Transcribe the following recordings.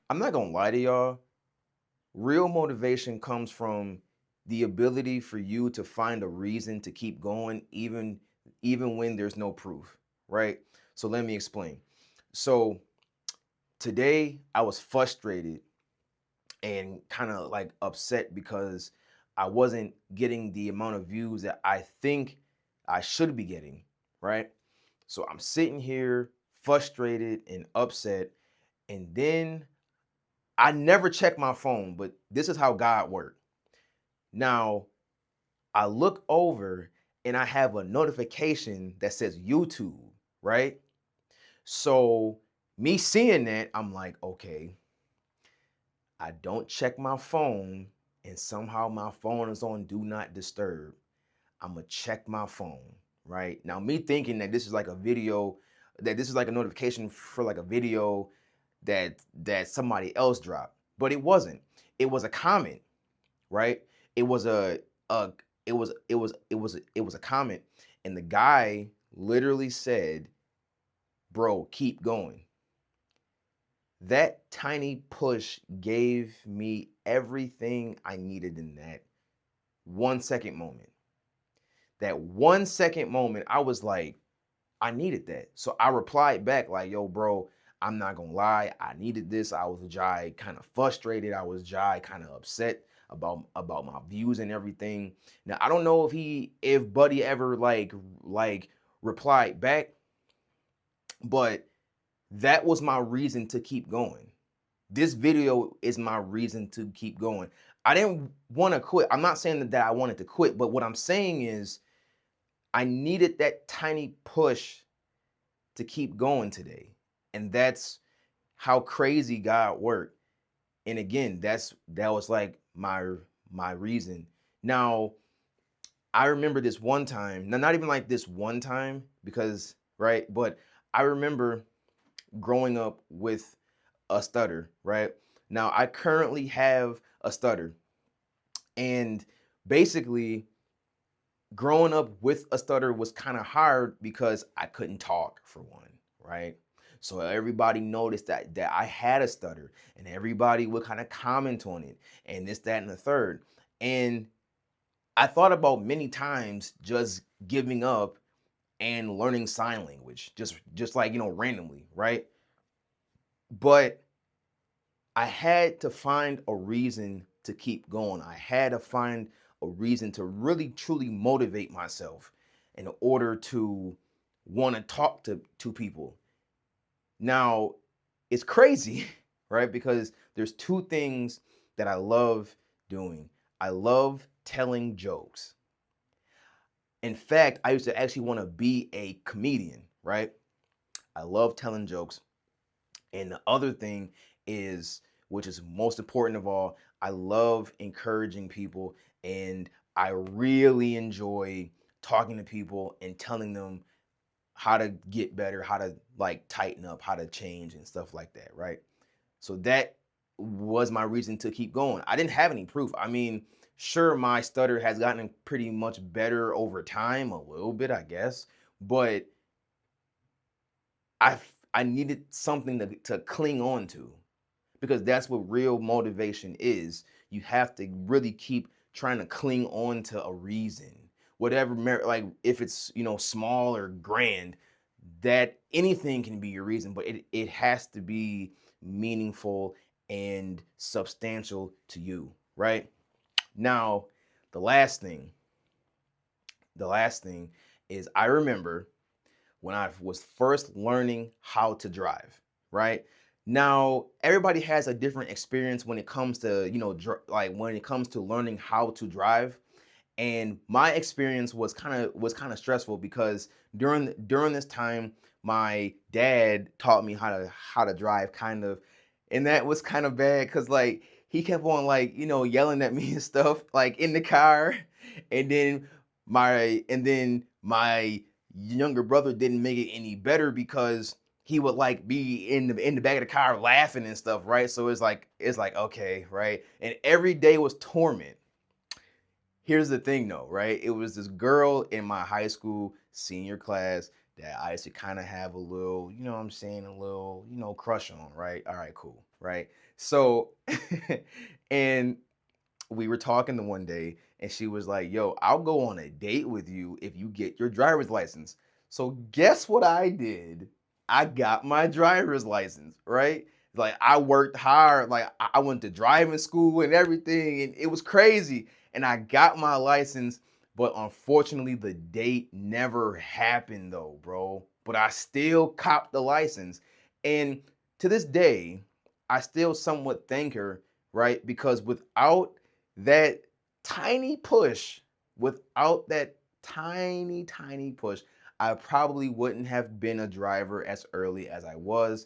I'm not gonna lie to y'all. Real motivation comes from the ability for you to find a reason to keep going, even when there's no proof, right? So let me explain. So today I was frustrated and kind of like upset because I wasn't getting the amount of views that I think I should be getting, right? So I'm sitting here frustrated and upset, and then I never check my phone, but this is how God worked. Now, I look over and I have a notification that says YouTube, right? So, me seeing that, I'm like, okay, I don't check my phone and somehow my phone is on do not disturb. I'm gonna check my phone, right? Now, me thinking that this is like a video, that this is like a notification for like a video that somebody else dropped, but it wasn't. It was a comment, right? It was a it was a comment, and the guy literally said, "Bro, keep going." That tiny push gave me everything I needed in that 1 second moment. That 1 second moment, I was like, I needed that. So I replied back like, yo, bro, I'm not gonna lie. I needed this. I was jai kind of frustrated. I was jai kind of upset about my views and everything. Now I don't know if Buddy ever like replied back, but that was my reason to keep going. This video is my reason to keep going. I didn't want to quit. I'm not saying that I wanted to quit, but what I'm saying is I needed that tiny push to keep going today. And that's how crazy God worked. And again, that was like my reason. Now, I remember this one time, now not even like this one time, because right, but I remember growing up with a stutter, right? Now I currently have a stutter. And basically growing up with a stutter was kind of hard because I couldn't talk for one, right? So everybody noticed that I had a stutter, and everybody would kind of comment on it, and this, that, and the third. And I thought about many times just giving up and learning sign language, just like randomly, right? But I had to find a reason to keep going. I had to find a reason to really truly motivate myself in order to want to talk to people. Now, it's crazy, right? Because there's two things that I love doing. I love telling jokes. In fact, I used to actually want to be a comedian, right? I love telling jokes. And the other thing is, which is most important of all, I love encouraging people, and I really enjoy talking to people and telling them how to get better, how to like tighten up, how to change and stuff like that, right? So that was my reason to keep going. I didn't have any proof. I mean, sure, my stutter has gotten pretty much better over time, a little bit, I guess, but I needed something to cling on to, because that's what real motivation is. You have to really keep trying to cling on to a reason, whatever like if it's small or grand, that anything can be your reason, but it has to be meaningful and substantial to you, right? Now, the last thing, the last thing is, I remember when I was first learning how to drive, right? Now, everybody has a different experience when it comes to, like when it comes to learning how to drive. And my experience was kind of stressful because during this time, my dad taught me how to drive kind of, and that was kind of bad because like he kept on like yelling at me and stuff like in the car, and then my younger brother didn't make it any better because he would like be in the back of the car laughing and stuff, right? So it's like okay, right? And every day was torment. Here's the thing though, right? It was this girl in my high school senior class that I used to kind of have a little, you know what I'm saying, a little, crush on, right? All right, cool. right? So, and we were talking the one day, and she was like, "Yo, I'll go on a date with you if you get your driver's license." So guess what I did? I got my driver's license, right? Like I worked hard, like I went to driving school and everything, and it was crazy. And I got my license, but unfortunately, the date never happened though, bro. But I still copped the license, and to this day, I still somewhat thank her, right? Because that tiny push, without that tiny push, I probably wouldn't have been a driver as early as I was.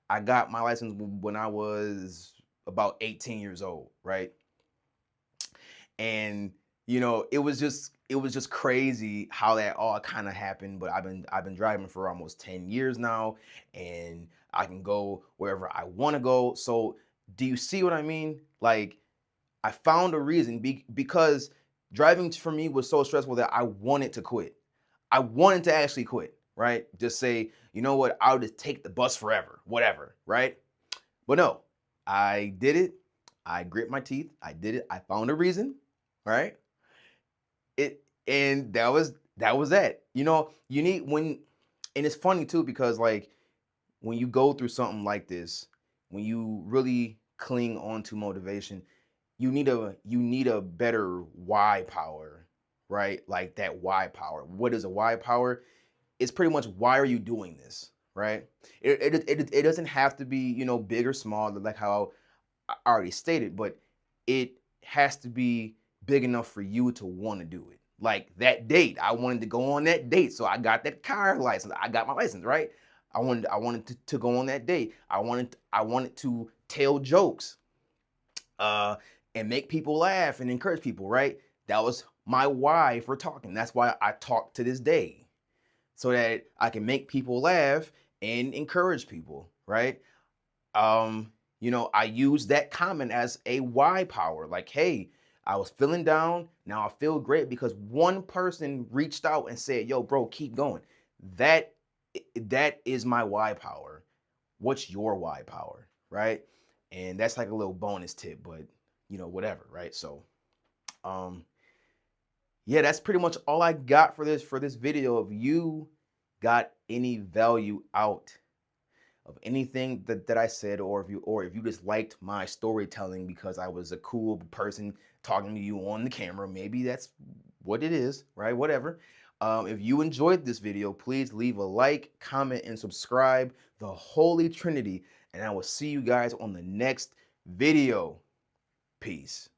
I got my license when I was about 18 years old, right? And it was just crazy how that all kind of happened. But I've been driving for almost 10 years now, and I can go wherever I want to go. So do you see what I mean? Like I found a reason because driving for me was so stressful that I wanted to quit. I wanted to actually quit, right? Just say, you know what, I'll just take the bus forever, whatever, right? But no, I did it. I grit my teeth. I did it. I found a reason, right? And that was that. You need when and it's funny too because like when you go through something like this, when you really cling on to motivation, you need a better why power, right? Like that why power. What is a why power? It's pretty much why are you doing this, right? It doesn't have to be big or small like how I already stated, but it has to be big enough for you to want to do it. Like that date, I wanted to go on that date, so I got that car license. I got my license, right? I wanted to go on that date. I wanted to tell jokes, uh, and make people laugh and encourage people, right? That was my why for talking. That's why I talk to this day, so that I can make people laugh and encourage people, right? I use that comment as a why power. Like, hey, I was feeling down. Now I feel great because one person reached out and said, yo, bro, keep going. That that is my why power. What's your why power? Right? And that's like a little bonus tip, but whatever, right? So um yeah, that's pretty much all I got for this video. If you got any value out of anything that I said, or if you just liked my storytelling because I was a cool person talking to you on the camera, maybe that's what it is, right? Whatever. If you enjoyed this video, please leave a like, comment, and subscribe. The Holy Trinity, and I will see you guys on the next video. Peace.